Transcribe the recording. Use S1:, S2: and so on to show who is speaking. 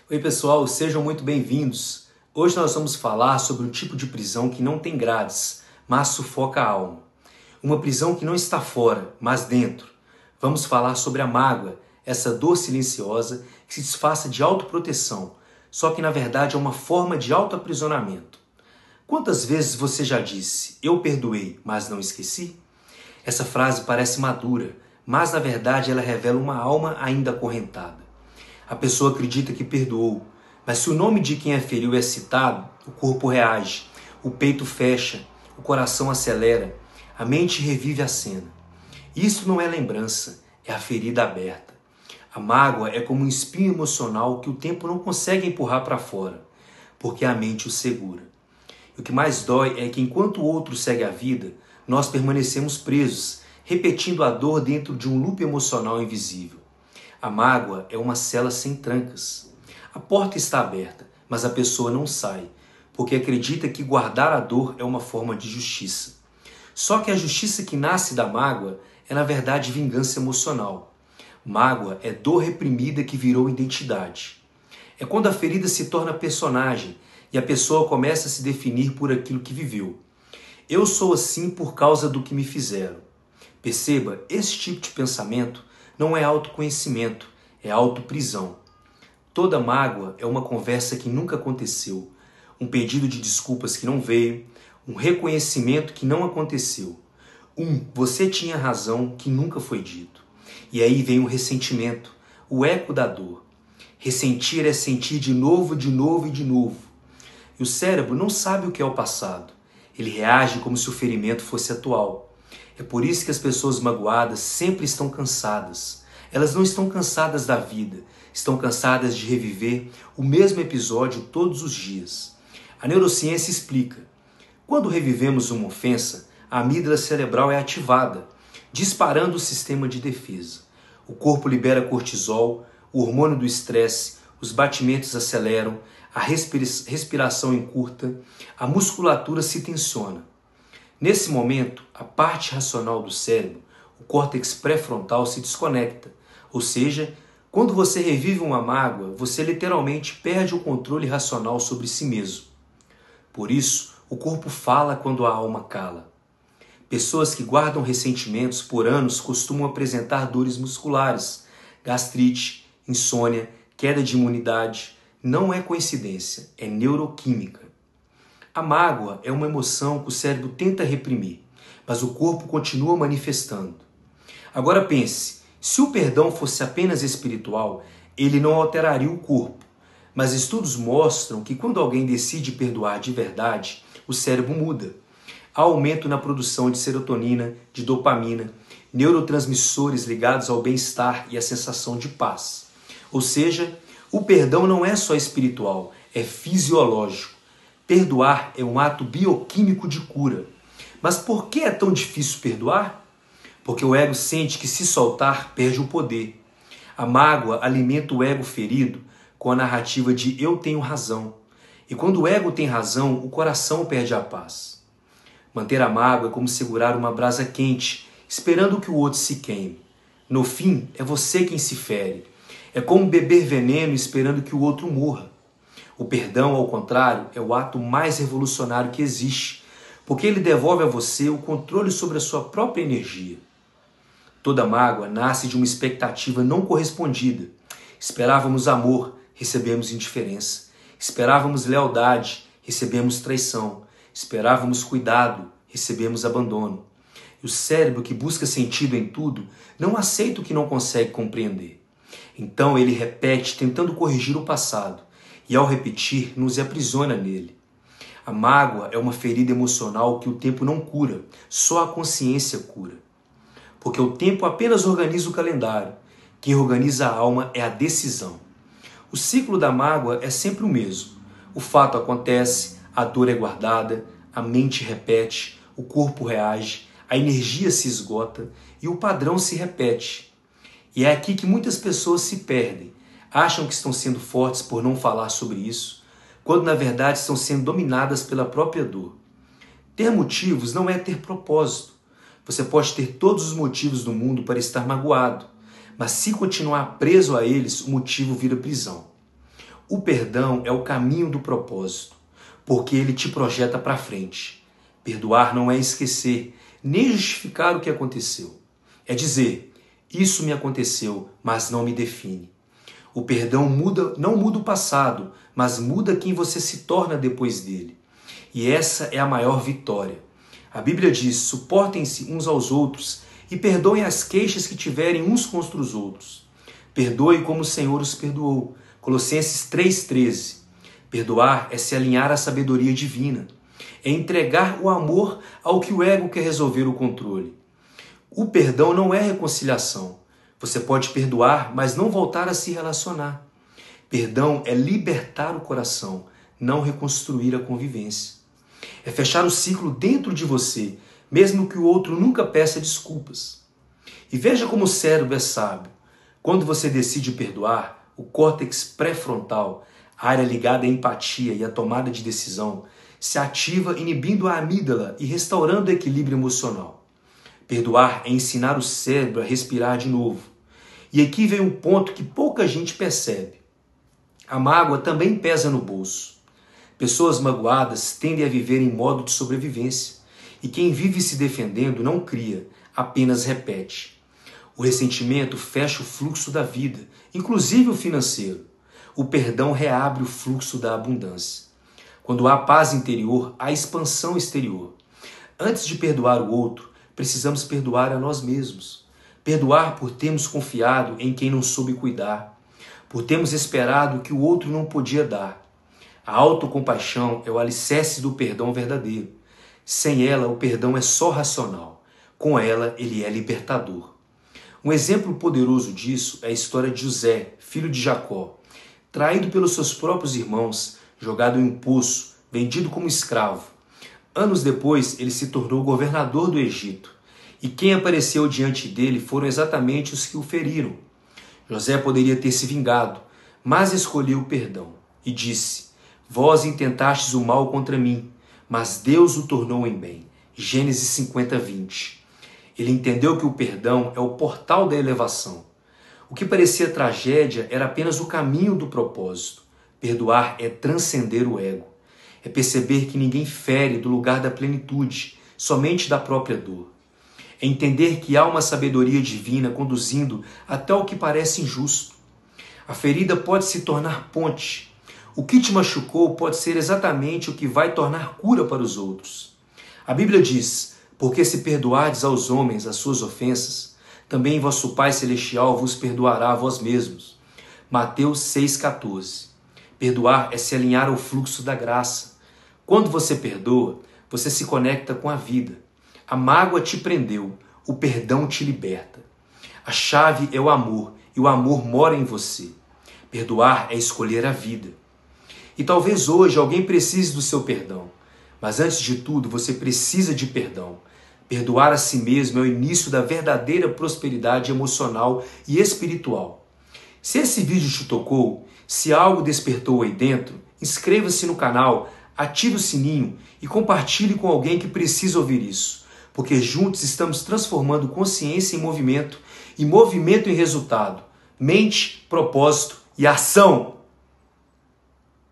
S1: Oi pessoal, sejam muito bem-vindos. Hoje nós vamos falar sobre um tipo de prisão que não tem grades, mas sufoca a alma. Uma prisão que não está fora, mas dentro. Vamos falar sobre a mágoa, essa dor silenciosa que se disfarça de autoproteção, só que na verdade é uma forma de autoaprisionamento. Quantas vezes você já disse, eu perdoei, mas não esqueci? Essa frase parece madura, mas na verdade ela revela uma alma ainda acorrentada. A pessoa acredita que perdoou, mas se o nome de quem a feriu é citado, o corpo reage, o peito fecha, o coração acelera, a mente revive a cena. Isso não é lembrança, é a ferida aberta. A mágoa é como um espinho emocional que o tempo não consegue empurrar para fora, porque a mente o segura. E o que mais dói é que enquanto o outro segue a vida, nós permanecemos presos, repetindo a dor dentro de um loop emocional invisível. A mágoa é uma cela sem trancas. A porta está aberta, mas a pessoa não sai, porque acredita que guardar a dor é uma forma de justiça. Só que a justiça que nasce da mágoa é na verdade vingança emocional. Mágoa é dor reprimida que virou identidade. É quando a ferida se torna personagem e a pessoa começa a se definir por aquilo que viveu. Eu sou assim por causa do que me fizeram. Perceba, esse tipo de pensamento não é autoconhecimento, é autoprisão. Toda mágoa é uma conversa que nunca aconteceu, um pedido de desculpas que não veio, um reconhecimento que não aconteceu. Você tinha razão que nunca foi dito. E aí vem o ressentimento, o eco da dor. Ressentir é sentir de novo, de novo e de novo. E o cérebro não sabe o que é o passado. Ele reage como se o ferimento fosse atual. É por isso que as pessoas magoadas sempre estão cansadas. Elas não estão cansadas da vida, estão cansadas de reviver o mesmo episódio todos os dias. A neurociência explica. Quando revivemos uma ofensa, a amígdala cerebral é ativada, disparando o sistema de defesa. O corpo libera cortisol, o hormônio do estresse, os batimentos aceleram, a respiração encurta, a musculatura se tensiona. Nesse momento, a parte racional do cérebro, o córtex pré-frontal, se desconecta. Ou seja, quando você revive uma mágoa, você literalmente perde o controle racional sobre si mesmo. Por isso, o corpo fala quando a alma cala. Pessoas que guardam ressentimentos por anos costumam apresentar dores musculares, gastrite, insônia, queda de imunidade. Não é coincidência, é neuroquímica. A mágoa é uma emoção que o cérebro tenta reprimir, mas o corpo continua manifestando. Agora pense, se o perdão fosse apenas espiritual, ele não alteraria o corpo. Mas estudos mostram que quando alguém decide perdoar de verdade, o cérebro muda. Há aumento na produção de serotonina, de dopamina, neurotransmissores ligados ao bem-estar e à sensação de paz. Ou seja, o perdão não é só espiritual, é fisiológico. Perdoar é um ato bioquímico de cura. Mas por que é tão difícil perdoar? Porque o ego sente que se soltar perde o poder. A mágoa alimenta o ego ferido com a narrativa de eu tenho razão. E quando o ego tem razão, o coração perde a paz. Manter a mágoa é como segurar uma brasa quente, esperando que o outro se queime. No fim, é você quem se fere. É como beber veneno esperando que o outro morra. O perdão, ao contrário, é o ato mais revolucionário que existe, porque ele devolve a você o controle sobre a sua própria energia. Toda mágoa nasce de uma expectativa não correspondida. Esperávamos amor, recebemos indiferença. Esperávamos lealdade, recebemos traição. Esperávamos cuidado, recebemos abandono. E o cérebro, que busca sentido em tudo, não aceita o que não consegue compreender. Então ele repete, tentando corrigir o passado. E ao repetir, nos aprisiona nele. A mágoa é uma ferida emocional que o tempo não cura, só a consciência cura. Porque o tempo apenas organiza o calendário. Quem organiza a alma é a decisão. O ciclo da mágoa é sempre o mesmo. O fato acontece, a dor é guardada, a mente repete, o corpo reage, a energia se esgota e o padrão se repete. E é aqui que muitas pessoas se perdem. Acham que estão sendo fortes por não falar sobre isso, quando na verdade estão sendo dominadas pela própria dor. Ter motivos não é ter propósito. Você pode ter todos os motivos do mundo para estar magoado, mas se continuar preso a eles, o motivo vira prisão. O perdão é o caminho do propósito, porque ele te projeta para frente. Perdoar não é esquecer, nem justificar o que aconteceu. É dizer, isso me aconteceu, mas não me define. O perdão não muda o passado, mas muda quem você se torna depois dele. E essa é a maior vitória. A Bíblia diz, suportem-se uns aos outros e perdoem as queixas que tiverem uns contra os outros. Perdoe como o Senhor os perdoou. Colossenses 3,13. Perdoar é se alinhar à sabedoria divina. É entregar o amor ao que o ego quer resolver o controle. O perdão não é reconciliação. Você pode perdoar, mas não voltar a se relacionar. Perdão é libertar o coração, não reconstruir a convivência. É fechar o ciclo dentro de você, mesmo que o outro nunca peça desculpas. E veja como o cérebro é sábio. Quando você decide perdoar, o córtex pré-frontal, a área ligada à empatia e à tomada de decisão, se ativa inibindo a amígdala e restaurando o equilíbrio emocional. Perdoar é ensinar o cérebro a respirar de novo. E aqui vem um ponto que pouca gente percebe. A mágoa também pesa no bolso. Pessoas magoadas tendem a viver em modo de sobrevivência. E quem vive se defendendo não cria, apenas repete. O ressentimento fecha o fluxo da vida, inclusive o financeiro. O perdão reabre o fluxo da abundância. Quando há paz interior, há expansão exterior. Antes de perdoar o outro, precisamos perdoar a nós mesmos. Perdoar por termos confiado em quem não soube cuidar, por termos esperado o que o outro não podia dar. A autocompaixão é o alicerce do perdão verdadeiro. Sem ela, o perdão é só racional. Com ela, ele é libertador. Um exemplo poderoso disso é a história de José, filho de Jacó, traído pelos seus próprios irmãos, jogado em um poço, vendido como escravo. Anos depois, ele se tornou governador do Egito, e quem apareceu diante dele foram exatamente os que o feriram. José poderia ter se vingado, mas escolheu o perdão e disse, vós intentastes o mal contra mim, mas Deus o tornou em bem. Gênesis 50:20. Ele entendeu que o perdão é o portal da elevação. O que parecia tragédia era apenas o caminho do propósito. Perdoar é transcender o ego. É perceber que ninguém fere do lugar da plenitude, somente da própria dor. É entender que há uma sabedoria divina conduzindo até o que parece injusto. A ferida pode se tornar ponte. O que te machucou pode ser exatamente o que vai tornar cura para os outros. A Bíblia diz, porque se perdoardes aos homens as suas ofensas, também vosso Pai Celestial vos perdoará a vós mesmos. Mateus 6,14. Perdoar é se alinhar ao fluxo da graça. Quando você perdoa, você se conecta com a vida. A mágoa te prendeu, o perdão te liberta. A chave é o amor, e o amor mora em você. Perdoar é escolher a vida. E talvez hoje alguém precise do seu perdão. Mas antes de tudo, você precisa de perdão. Perdoar a si mesmo é o início da verdadeira prosperidade emocional e espiritual. Se esse vídeo te tocou, se algo despertou aí dentro, inscreva-se no canal, ative o sininho e compartilhe com alguém que precisa ouvir isso. Porque juntos estamos transformando consciência em movimento e movimento em resultado. Mente, propósito e ação!